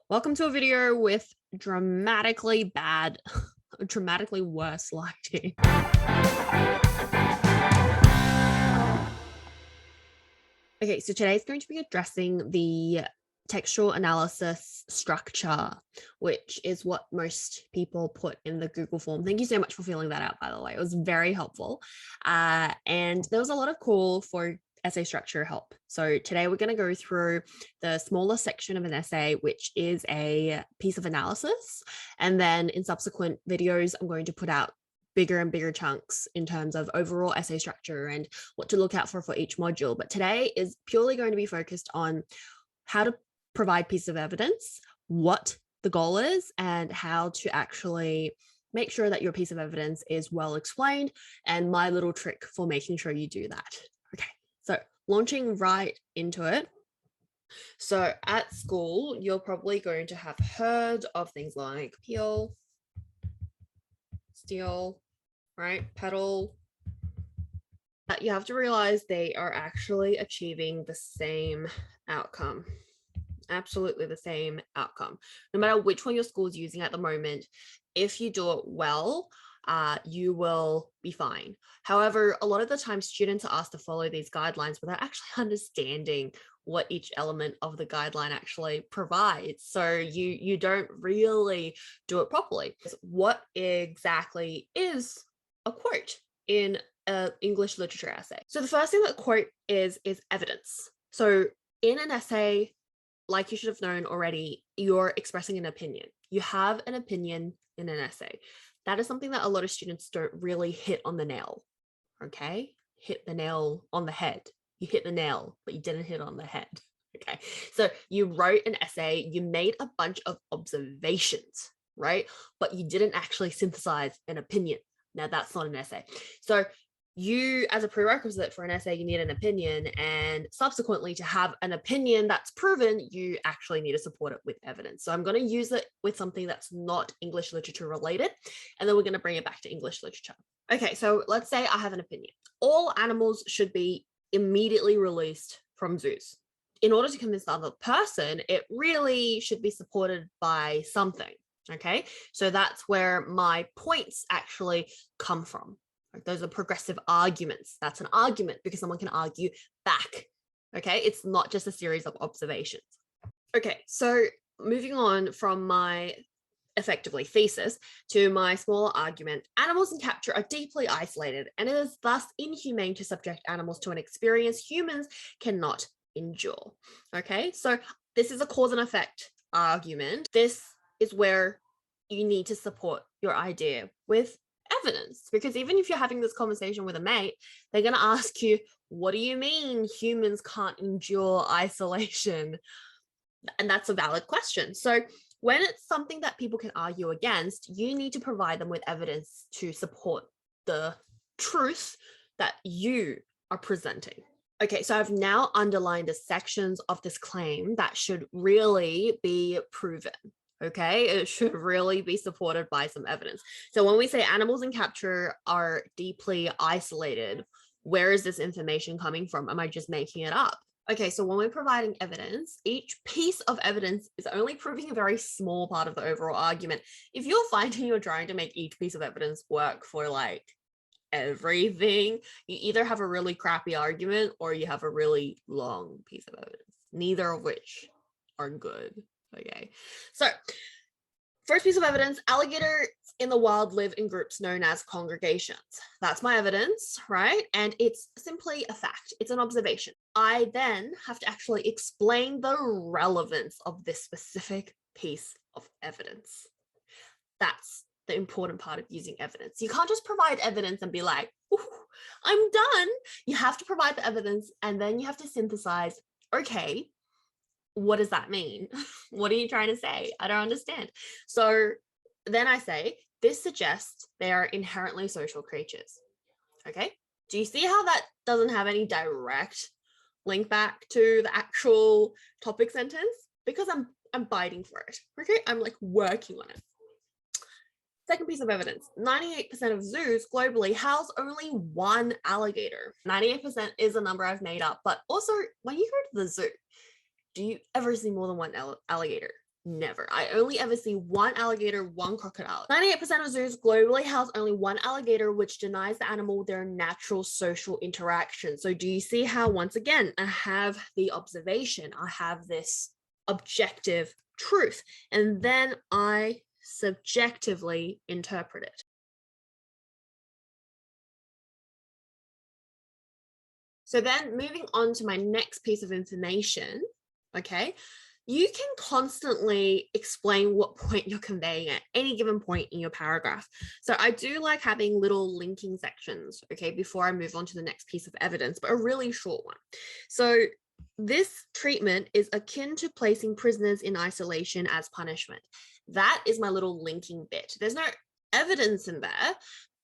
Welcome to a video with dramatically bad, dramatically worse lighting. Okay, so today is going to be addressing the textual analysis structure, which is what most people put in the Google form. Thank you so much for filling that out, by the way. It was very helpful. And there was a lot of call for essay structure help. So today we're going to go through the smaller section of an essay, which is a piece of analysis. And then in subsequent videos, I'm going to put out bigger and bigger chunks in terms of overall essay structure and what to look out for each module. But today is purely going to be focused on how to provide pieces of evidence, what the goal is, and how to actually make sure that your piece of evidence is well explained, and my little trick for making sure you do that. Okay, so launching right into it. So at school, you're probably going to have heard of things like peel, steal, right? PETAL. You have to realize they are actually achieving the same outcome. Absolutely the same outcome. No matter which one your school is using at the moment, if you do it well, you will be fine. However, a lot of the time students are asked to follow these guidelines without actually understanding what each element of the guideline actually provides. So you don't really do it properly. What exactly is a quote in an English literature essay? So the first thing that a quote is evidence. So in an essay, like you should have known already, you're expressing an opinion. You have an opinion in an essay. That is something that a lot of students don't really hit on the nail, okay? Hit the nail on the head. You hit the nail, but you didn't hit on the head, okay? So you wrote an essay, you made a bunch of observations, right? But you didn't actually synthesize an opinion. Now that's not an essay. So you, as a prerequisite for an essay, you need an opinion, and subsequently to have an opinion that's proven, you actually need to support it with evidence. So I'm going to use it with something that's not English literature related, and then we're going to bring it back to English literature. Okay, so let's say I have an opinion. All animals should be immediately released from zoos. In order to convince the other person, it really should be supported by something. Okay, so that's where my points actually come from. Those are progressive arguments. That's an argument because someone can argue back. Okay, it's not just a series of observations. Okay, so moving on from my effectively thesis to my smaller argument, animals in capture are deeply isolated, and it is thus inhumane to subject animals to an experience humans cannot endure. Okay, so this is a cause and effect argument. This is where you need to support your idea with evidence, because even if you're having this conversation with a mate, they're going to ask you, what do you mean humans can't endure isolation? And that's a valid question. So when it's something that people can argue against, you need to provide them with evidence to support the truth that you are presenting. Okay, so I've now underlined the sections of this claim that should really be proven. Okay, it should really be supported by some evidence. So when we say animals in capture are deeply isolated, where is this information coming from? Am I just making it up? Okay, so when we're providing evidence, each piece of evidence is only proving a very small part of the overall argument. If you're finding you're trying to make each piece of evidence work for like everything, you either have a really crappy argument or you have a really long piece of evidence, neither of which are good. Okay, so first piece of evidence, alligators in the wild live in groups known as congregations. That's my evidence, right? And it's simply a fact. It's an observation. I then have to actually explain the relevance of this specific piece of evidence. That's the important part of using evidence. You can't just provide evidence and be like, I'm done. You have to provide the evidence, and then you have to synthesize, okay, what does that mean? What are you trying to say? I don't understand. So then I say, this suggests they are inherently social creatures. Okay. Do you see how that doesn't have any direct link back to the actual topic sentence? Because I'm biting for it. Okay. I'm like working on it. Second piece of evidence, 98% of zoos globally house only one alligator. 98% is a number I've made up, but also when you go to the zoo, do you ever see more than one alligator? Never. I only ever see one alligator, one crocodile. 98% of zoos globally house only one alligator, which denies the animal their natural social interaction. So do you see how, once again, I have the observation, I have this objective truth, and then I subjectively interpret it. So then moving on to my next piece of information, okay, you can constantly explain what point you're conveying at any given point in your paragraph. So I do like having little linking sections, okay, before I move on to the next piece of evidence, but a really short one. So this treatment is akin to placing prisoners in isolation as punishment. That is my little linking bit. There's no evidence in there,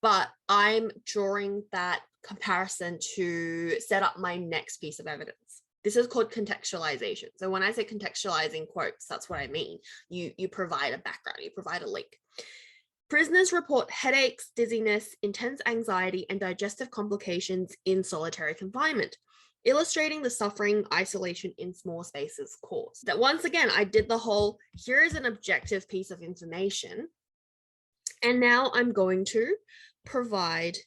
but I'm drawing that comparison to set up my next piece of evidence. This is called contextualization. So when I say contextualizing quotes, that's what I mean. You provide a background, you provide a link. Prisoners report headaches, dizziness, intense anxiety, and digestive complications in solitary confinement, illustrating the suffering isolation in small spaces cause. That once again, I did the whole, here is an objective piece of information, and now I'm going to provide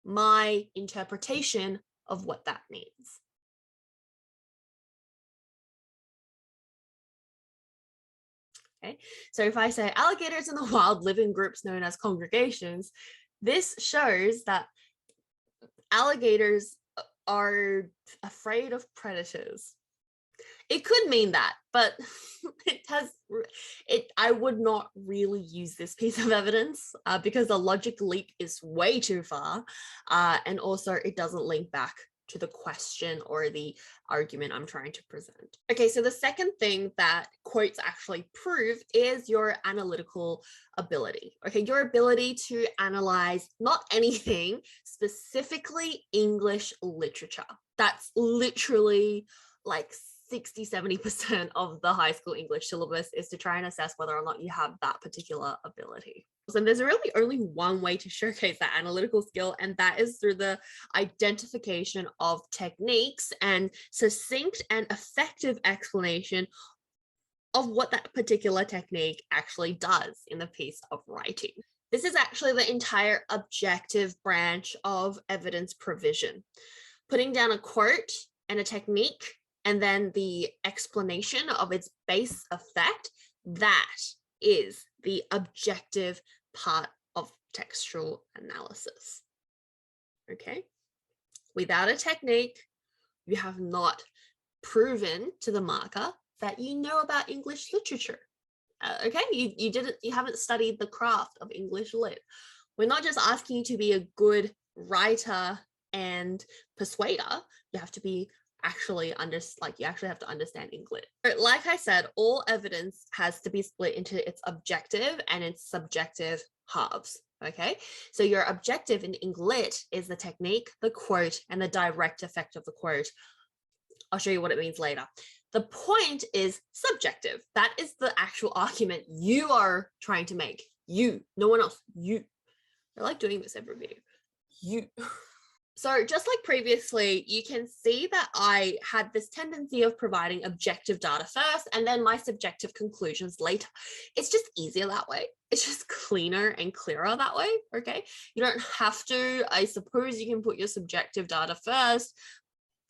my interpretation of what that means. Okay, so if I say alligators in the wild live in groups known as congregations, this shows that alligators are afraid of predators. It could mean that, but I would not really use this piece of evidence because the logic leap is way too far. And also it doesn't link back to the question or the argument I'm trying to present. Okay, so the second thing that quotes actually prove is your analytical ability. Okay, your ability to analyze not anything, specifically English literature. That's literally like 60-70% of the high school English syllabus is to try and assess whether or not you have that particular ability. So there's really only one way to showcase that analytical skill, and that is through the identification of techniques and succinct and effective explanation of what that particular technique actually does in the piece of writing. This is actually the entire objective branch of evidence provision. Putting down a quote and a technique, and then the explanation of its base effect, that is the objective part of textual analysis. Okay? Without a technique, you have not proven to the marker that you know about English literature. Okay? You haven't studied the craft of English lit. We're not just asking you to be a good writer and persuader. You have to be you actually have to understand English. But like I said, all evidence has to be split into its objective and its subjective halves. Okay, so your objective in English is the technique, the quote, and the direct effect of the quote. I'll show you what it means later. The point is subjective. That is the actual argument you are trying to make. You, no one else. You. I like doing this every video. You. So just like previously, you can see that I had this tendency of providing objective data first and then my subjective conclusions later. It's just easier that way. It's just cleaner and clearer that way, okay? You don't have to. I suppose you can put your subjective data first.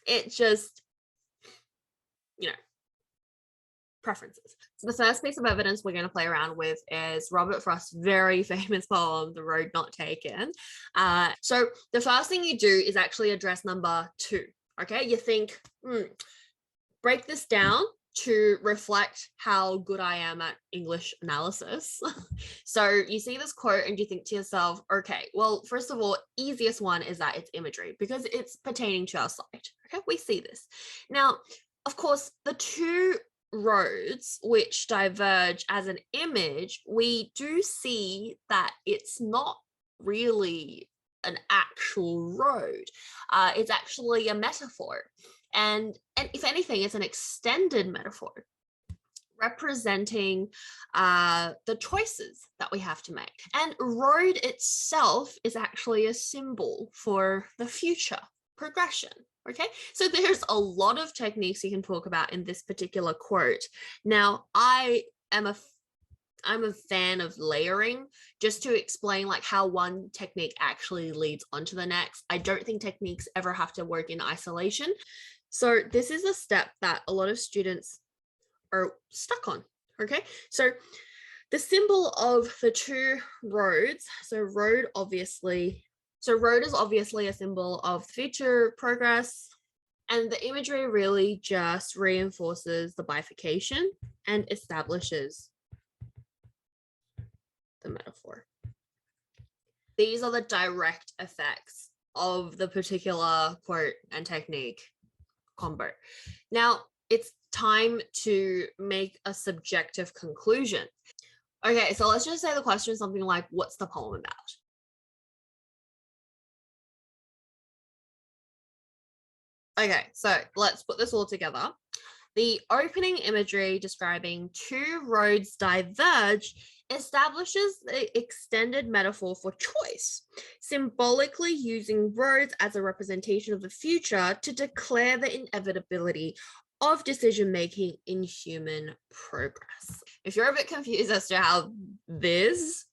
It just, preferences. So the first piece of evidence we're going to play around with is Robert Frost's very famous poem, The Road Not Taken. So the first thing you do is actually address number 2. Okay, you think, break this down to reflect how good I am at English analysis. So you see this quote and you think to yourself, okay, well, first of all, easiest one is that it's imagery because it's pertaining to our slide. Okay, we see this. Now, of course, the two roads which diverge as an image, we do see that it's not really an actual road. It's actually a metaphor. And if anything, it's an extended metaphor representing the choices that we have to make. And road itself is actually a symbol for the future progression. Okay, so there's a lot of techniques you can talk about in this particular quote. Now, I'm a fan of layering, just to explain like how one technique actually leads onto the next. I don't think techniques ever have to work in isolation. So this is a step that a lot of students are stuck on. Okay, so the symbol of the two roads, so road is obviously a symbol of future progress, and the imagery really just reinforces the bifurcation and establishes the metaphor. These are the direct effects of the particular quote and technique combo. Now, it's time to make a subjective conclusion. Okay, so let's just say the question is something like, what's the poem about? Okay, so let's put this all together. The opening imagery describing two roads diverge establishes the extended metaphor for choice, symbolically using roads as a representation of the future to declare the inevitability of decision-making in human progress. If you're a bit confused as to how this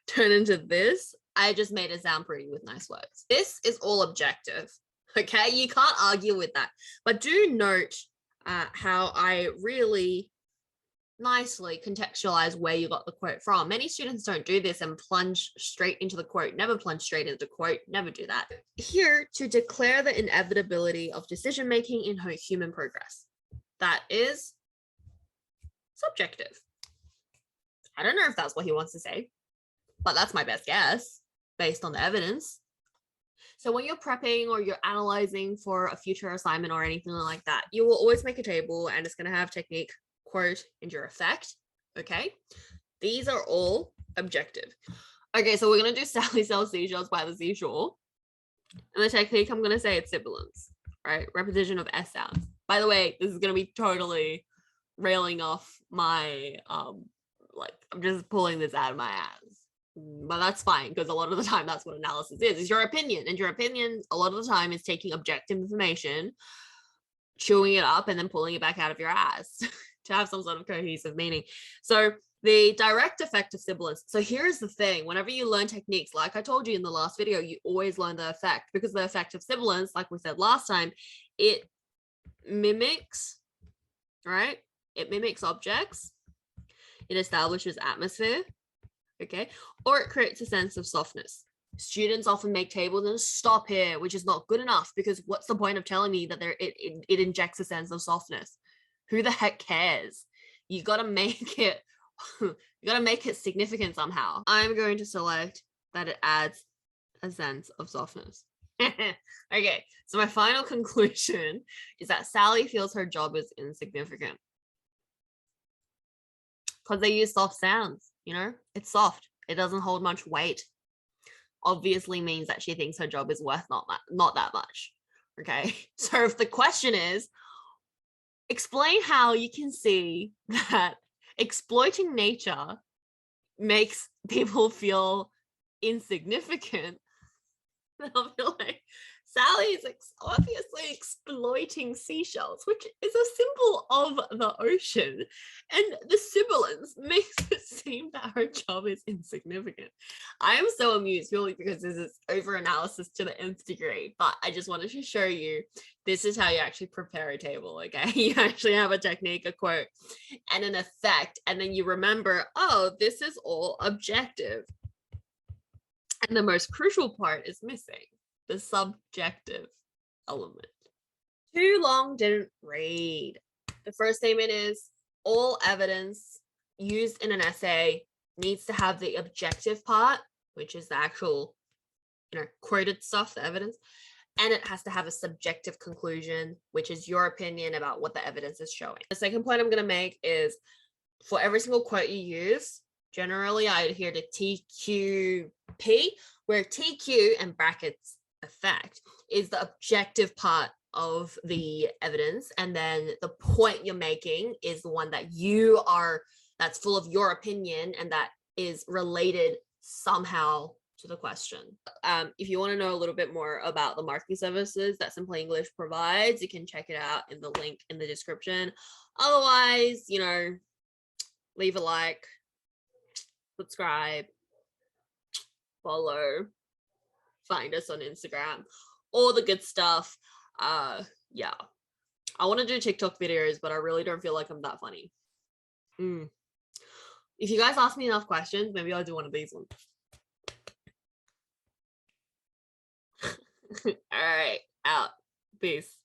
turned into this, I just made it sound pretty with nice words. This is all objective, okay? You can't argue with that. But do note how I really nicely contextualize where you got the quote from. Many students don't do this and plunge straight into the quote. Never plunge straight into the quote. Never do that. Here to declare the inevitability of decision-making in human progress. That is subjective. I don't know if that's what he wants to say, but that's my best guess based on the evidence. So when you're prepping or you're analyzing for a future assignment or anything like that, you will always make a table and it's going to have technique, quote, and your effect. Okay. These are all objective. Okay. So we're going to do Sally sells seashells by the seashore. And the technique, I'm going to say it's sibilance, right? Repetition of S sounds. By the way, this is going to be totally railing off my, like, I'm just pulling this out of my ass. But that's fine, because a lot of the time that's what analysis is your opinion. And your opinion, a lot of the time, is taking objective information, chewing it up, and then pulling it back out of your ass to have some sort of cohesive meaning. So the direct effect of sibilance. So here's the thing. Whenever you learn techniques, like I told you in the last video, you always learn the effect, because the effect of sibilance, like we said last time, it mimics, right? It mimics objects. It establishes atmosphere. Okay, or it creates a sense of softness. Students often make tables and stop here, which is not good enough, because what's the point of telling me that it injects a sense of softness? Who the heck cares? You gotta make it you gotta make it significant somehow. I'm going to select that it adds a sense of softness. Okay, so my final conclusion is that Sally feels her job is insignificant because they use soft sounds. You know, it's soft. It doesn't hold much weight. Obviously means that she thinks her job is worth not that much. Okay. So if the question is, explain how you can see that exploiting nature makes people feel insignificant, then I'll be like, Sally is obviously exploiting seashells, which is a symbol of the ocean. And the sibilance makes it seem that her job is insignificant. I am so amused purely because this is over-analysis to the nth degree. But I just wanted to show you, this is how you actually prepare a table, okay? You actually have a technique, a quote, and an effect. And then you remember, oh, this is all objective. And the most crucial part is missing. The subjective element. Too long didn't read. The first statement is all evidence used in an essay needs to have the objective part, which is the actual, quoted stuff, the evidence, and it has to have a subjective conclusion, which is your opinion about what the evidence is showing. The second point I'm going to make is for every single quote you use, generally I adhere to TQP, where TQ and brackets effect is the objective part of the evidence, and then the point you're making is the one that that's full of your opinion and that is related somehow to the question. If you want to know a little bit more about the marketing services that Simply English provides, you can check it out in the link in the description. Otherwise, you know, leave a like, subscribe, follow, find us on Instagram, all the good stuff. Yeah, I want to do TikTok videos, but I really don't feel like I'm that funny. If you guys ask me enough questions, maybe I'll do one of these ones. All right, out. Peace.